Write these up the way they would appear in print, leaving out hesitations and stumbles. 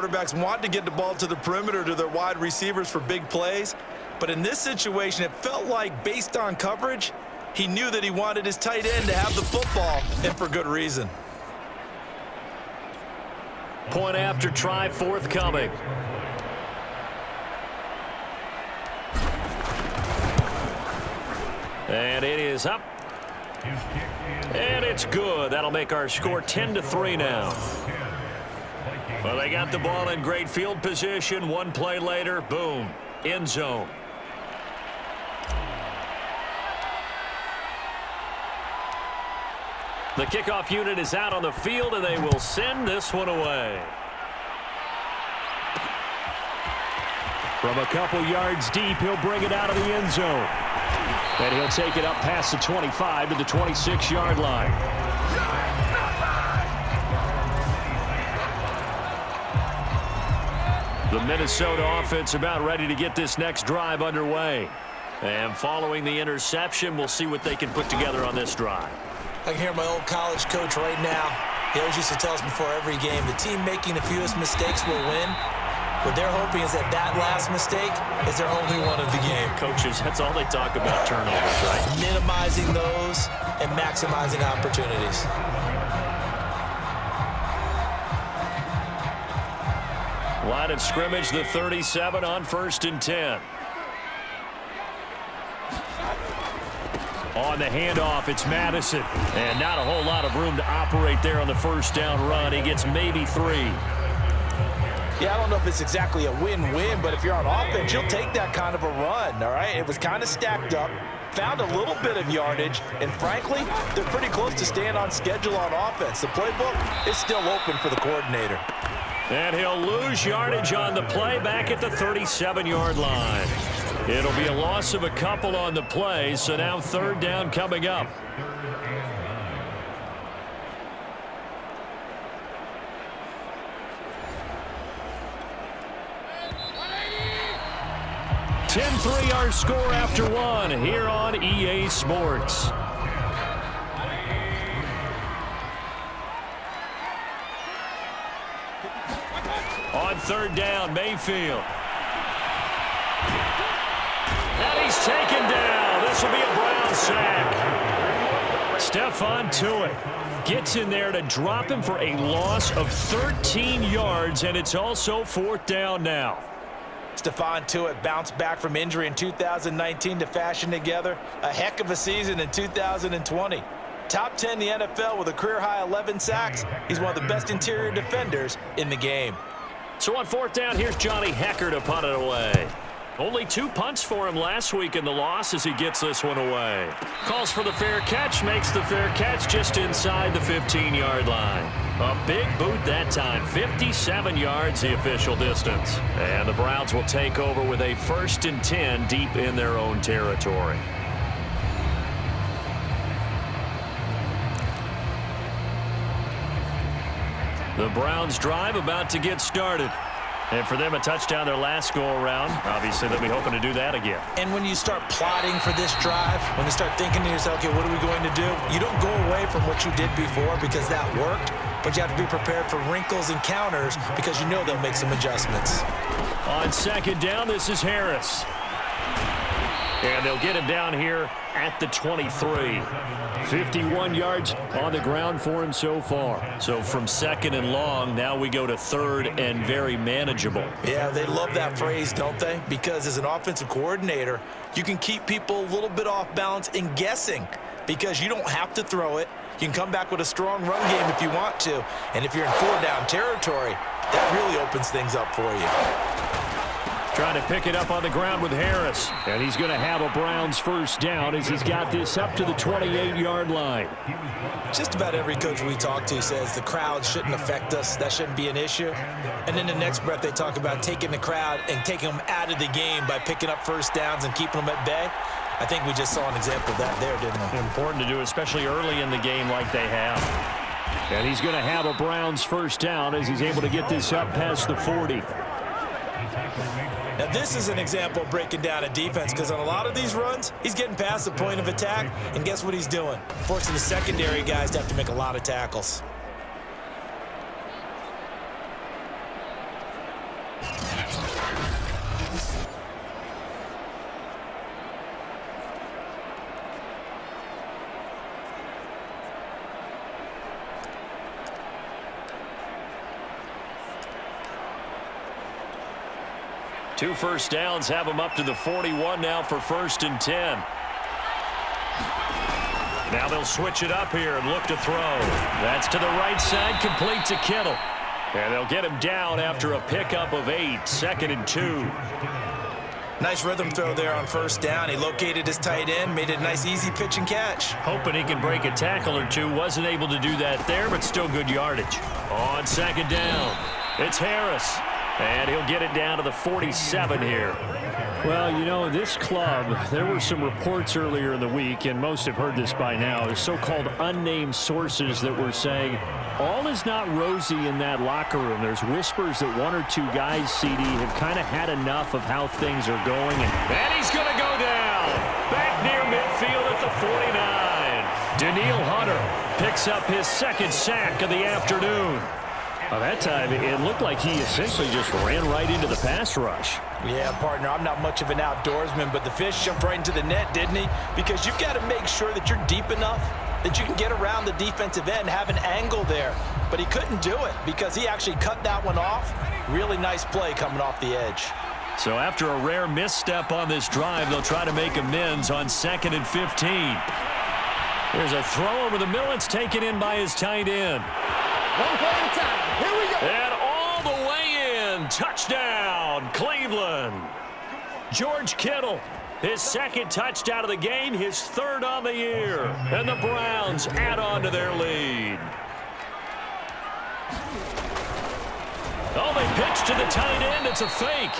Quarterbacks want to get the ball to the perimeter to their wide receivers for big plays. But in this situation, it felt like, based on coverage, he knew that he wanted his tight end to have the football, and for good reason. Point after try forthcoming. And it is up. And it's good. That'll make our score 10-3 now. Well, they got the ball in great field position. One play later, boom, end zone. The kickoff unit is out on the field, and they will send this one away. From a couple yards deep, he'll bring it out of the end zone. And he'll take it up past the 25 to the 26-yard line. The Minnesota offense about ready to get this next drive underway. And following the interception, we'll see what they can put together on this drive. I can hear my old college coach right now. He always used to tell us before every game, the team making the fewest mistakes will win. What they're hoping is that that last mistake is their only one of the game. Coaches, that's all they talk about, turnovers, right? Minimizing those and maximizing opportunities. Line of scrimmage, the 37 on 1st and 10. On the handoff, it's Madison. And not a whole lot of room to operate there on the first down run. He gets maybe 3. Yeah, I don't know if it's exactly a win-win, but if you're on offense, you'll take that kind of a run, all right? It was kind of stacked up, found a little bit of yardage, and frankly, they're pretty close to staying on schedule on offense. The playbook is still open for the coordinator. And he'll lose yardage on the play back at the 37-yard line. It'll be a loss of a couple on the play, so now 3rd down coming up. (10-3) our score after one here on EA Sports. On 3rd down, Mayfield. And he's taken down. This will be a Brown sack. Stephon Tuitt gets in there to drop him for a loss of 13 yards, and it's also 4th down now. Stephon Tuitt bounced back from injury in 2019 to fashion together a heck of a season in 2020. Top 10 in the NFL with a career-high 11 sacks. He's one of the best interior defenders in the game. So on 4th down, here's Johnny Hekker to punt it away. Only 2 punts for him last week in the loss as he gets this one away. Calls for the fair catch, makes the fair catch just inside the 15-yard line. A big boot that time, 57 yards the official distance. And the Browns will take over with a 1st and 10 deep in their own territory. The Browns drive about to get started. And for them, a touchdown their last go-around. Obviously, they'll be hoping to do that again. And when you start plotting for this drive, when you start thinking to yourself, okay, what are we going to do? You don't go away from what you did before because that worked, but you have to be prepared for wrinkles and counters because you know they'll make some adjustments. On 2nd down, this is Harris. And they'll get him down here at the 23. 51 yards on the ground for him so far. So from 2nd and long, now we go to 3rd and very manageable. Yeah, they love that phrase, don't they? Because as an offensive coordinator, you can keep people a little bit off balance and guessing because you don't have to throw it. You can come back with a strong run game if you want to. And if you're in 4-down territory, that really opens things up for you. Trying to pick it up on the ground with Harris. And he's going to have a Browns 1st down as he's got this up to the 28-yard line. Just about every coach we talk to says the crowd shouldn't affect us. That shouldn't be an issue. And in the next breath, they talk about taking the crowd and taking them out of the game by picking up 1st downs and keeping them at bay. I think we just saw an example of that there, didn't we? Important to do, especially early in the game like they have. And he's going to have a Browns 1st down as he's able to get this up past the 40. Now, this is an example of breaking down a defense because on a lot of these runs, he's getting past the point of attack, and guess what he's doing? Forcing the secondary guys to have to make a lot of tackles. 2 first downs have him up to the 41 now for 1st and 10. Now they'll switch it up here and look to throw. That's to the right side, complete to Kittle. And they'll get him down after a pickup of 8, 2nd and 2. Nice rhythm throw there on 1st down. He located his tight end, made it a nice easy pitch and catch. Hoping he can break a tackle or two. Wasn't able to do that there, but still good yardage. On 2nd down, it's Harris. And he'll get it down to the 47 here. Well, you know, this club, there were some reports earlier in the week, and most have heard this by now, the so-called unnamed sources that were saying all is not rosy in that locker room. There's whispers that 1 or 2 guys, CD, have kind of had enough of how things are going. And he's going to go down. Back near midfield at the 49. Daniil Hunter picks up his 2nd sack of the afternoon. By that time, it looked like he essentially just ran right into the pass rush. Yeah, partner, I'm not much of an outdoorsman, but the fish jumped right into the net, didn't he? Because you've got to make sure that you're deep enough that you can get around the defensive end, have an angle there. But he couldn't do it because he actually cut that one off. Really nice play coming off the edge. So after a rare misstep on this drive, they'll try to make amends on 2nd and 15. There's a throw over the middle. It's taken in by his tight end. One play at a time. Here we go. And all the way in. Touchdown, Cleveland. George Kittle, his 2nd touchdown of the game, his 3rd on the year. And the Browns add on to their lead. Oh, they pitch to the tight end. It's a fake.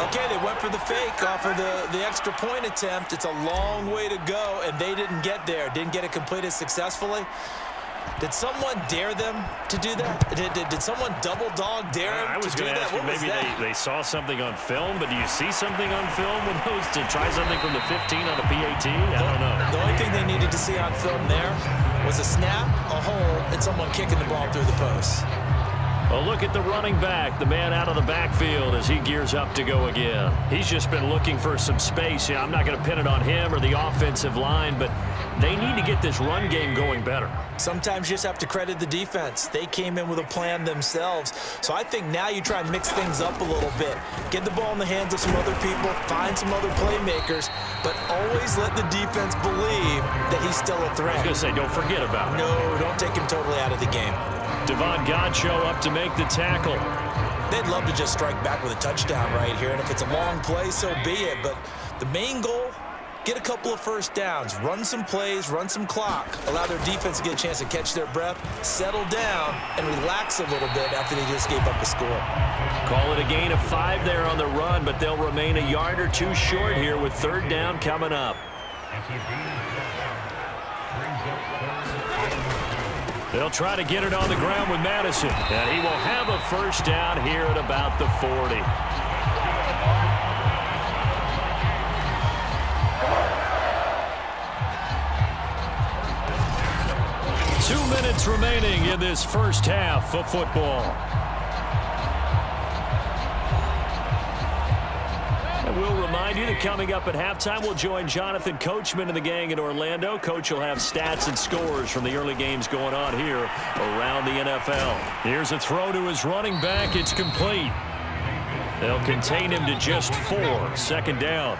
Okay, they went for the fake off of the extra point attempt. It's a long way to go, and they didn't get there. Didn't get it completed successfully. Did someone dare them to do that? Did someone double dog dare them I was to do going to that? ask you, What was maybe that? they saw something on film, but do you see something on film when those to try something from the 15 on the PAT? I don't know. The only thing they needed to see on film there was a snap, a hole, and someone kicking the ball through the post. Well, look at the running back, the man out of the backfield as he gears up to go again. He's just been looking for some space. Yeah, I'm not going to pin it on him or the offensive line, but they need to get this run game going better. Sometimes you just have to credit the defense. They came in with a plan themselves. So I think now you try and mix things up a little bit. Get the ball in the hands of some other people, find some other playmakers, but always let the defense believe that he's still a threat. I was going to say, don't forget about it. No, don't take him totally out of the game. Devon Godchaux up to make the tackle. They'd love to just strike back with a touchdown right here, and if it's a long play, so be it. But the main goal, get a couple of first downs, run some plays, run some clock, allow their defense to get a chance to catch their breath, settle down, and relax a little bit after they just gave up a score. Call it a gain of 5 there on the run, but they'll remain a yard or 2 short here with 3rd down coming up. They'll try to get it on the ground with Madison, and he will have a 1st down here at about the 40. 2 minutes remaining in this 1st half of football. And we'll remind you that coming up at halftime, we'll join Jonathan Coachman and the gang in Orlando. Coach will have stats and scores from the early games going on here around the NFL. Here's a throw to his running back. It's complete. They'll contain him to just 4. 2nd down.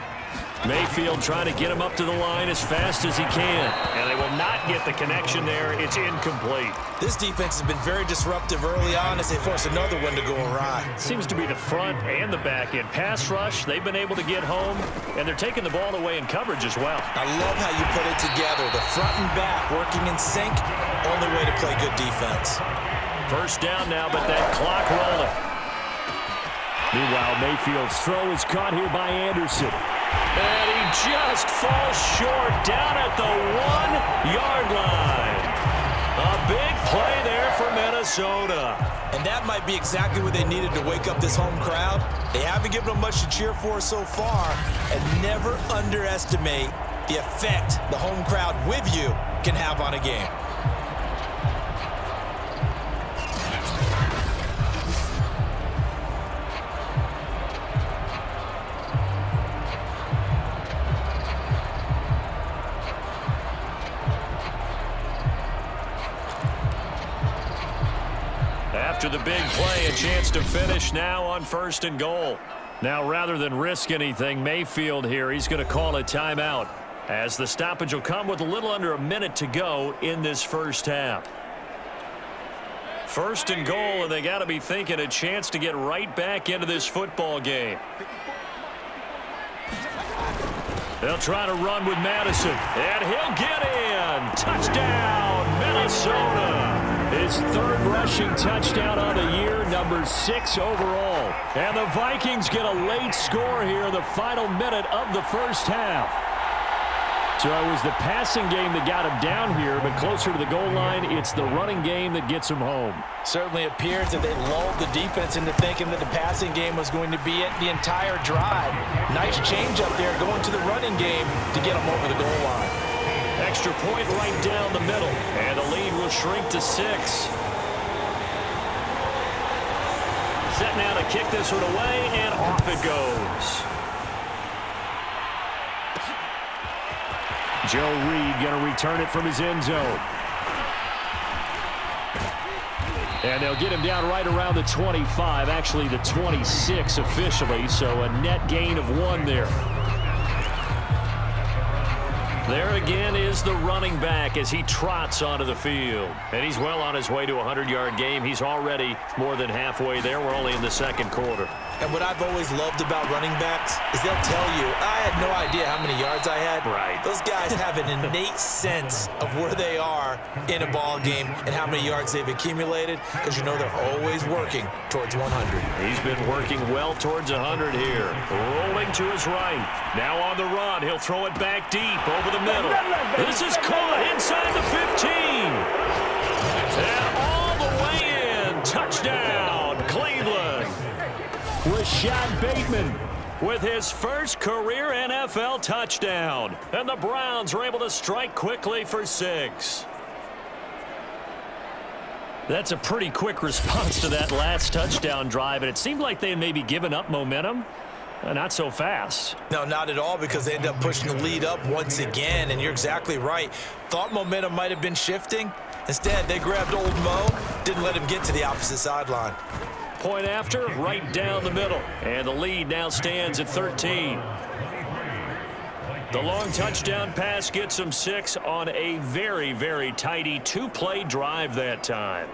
Mayfield trying to get him up to the line as fast as he can. And they will not get the connection there. It's incomplete. This defense has been very disruptive early on as they force another one to go awry. Seems to be the front and the back end. Pass rush, they've been able to get home, and they're taking the ball away in coverage as well. I love how you put it together. The front and back working in sync. Only way to play good defense. 1st down now, but that clock rolling. Meanwhile, Mayfield's throw is caught here by Anderson. And he just falls short down at the 1-yard line. A big play there for Minnesota. And that might be exactly what they needed to wake up this home crowd. They haven't given them much to cheer for so far. And never underestimate the effect the home crowd with you can have on a game. After the big play, a chance to finish now on 1st and goal. Now, rather than risk anything, Mayfield here, he's going to call a timeout, as the stoppage will come with a little under a minute to go in this first half. 1st and goal, and they got to be thinking a chance to get right back into this football game. They'll try to run with Madison, and he'll get in. Touchdown, Minnesota. His 3rd rushing touchdown on the year, number 6 overall. And the Vikings get a late score here in the final minute of the first half. So it was the passing game that got him down here, but closer to the goal line, it's the running game that gets him home. Certainly appears that they lulled the defense into thinking that the passing game was going to be it the entire drive. Nice change up there going to the running game to get them over the goal line. Extra point right down the middle, and the lead will shrink to 6. Set now to kick this one away, and off it goes. Joe Reed going to return it from his end zone. And they'll get him down right around the 25, actually the 26 officially, so a net gain of 1 there. There again is the running back as he trots onto the field. And he's well on his way to a 100-yard game. He's already more than halfway there. We're only in the 2nd quarter. And what I've always loved about running backs is they'll tell you, I had no idea how many yards I had. Right. Those guys have an innate sense of where they are in a ball game and how many yards they've accumulated, because you know they're always working towards 100. He's been working well towards 100 here. Rolling to his right. Now on the run. He'll throw it back deep over the middle. This is caught inside the 15. And all the way in. Touchdown, Cleveland. Rashad Bateman with his first career NFL touchdown. And the Browns are able to strike quickly for 6. That's a pretty quick response to that last touchdown drive, and it seemed like they had maybe given up momentum. Not so fast. No, not at all, because they end up pushing the lead up once again, and you're exactly right. Thought momentum might have been shifting. Instead, they grabbed old Mo, didn't let him get to the opposite sideline. Point after, right down the middle. And the lead now stands at 13. The long touchdown pass gets them 6 on a very, very tidy 2-play drive that time.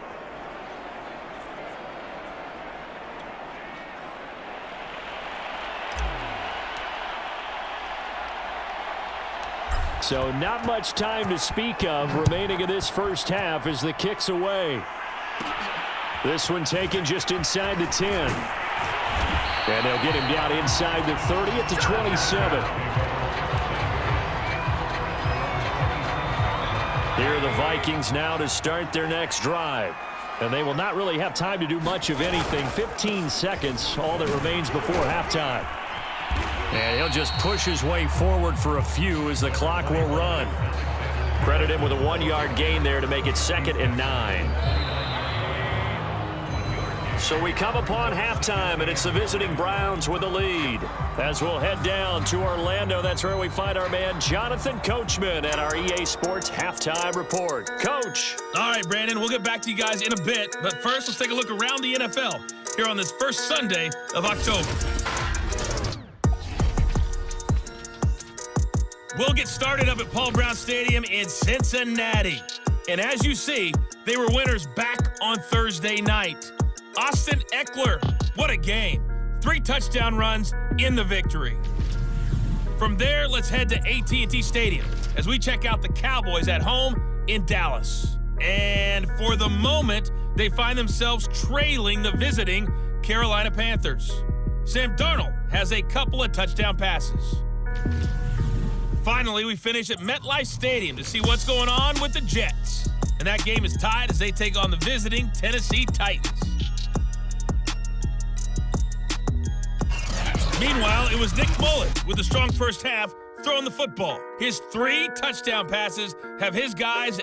So not much time to speak of remaining in this first half as the kick's away. This one taken just inside the 10. And they'll get him down inside the 30 at the 27. Here are the Vikings now to start their next drive. And they will not really have time to do much of anything. 15 seconds, all that remains before halftime. And he'll just push his way forward for a few as the clock will run. Credit him with a 1-yard gain there to make it 2nd and 9. So we come upon halftime, and it's the visiting Browns with the lead. As we'll head down to Orlando, that's where we find our man Jonathan Coachman at our EA Sports Halftime Report. Coach. All right, Brandon, we'll get back to you guys in a bit. But first, let's take a look around the NFL here on this first Sunday of October. We'll get started up at Paul Brown Stadium in Cincinnati. And as you see, they were winners back on Thursday night. Austin Eckler, what a game. 3 touchdown runs in the victory. From there, let's head to AT&T Stadium as we check out the Cowboys at home in Dallas. And for the moment, they find themselves trailing the visiting Carolina Panthers. Sam Darnold has a couple of touchdown passes. Finally, we finish at MetLife Stadium to see what's going on with the Jets. And that game is tied as they take on the visiting Tennessee Titans. Meanwhile, it was Nick Mullins with a strong first half throwing the football. His 3 touchdown passes have his guys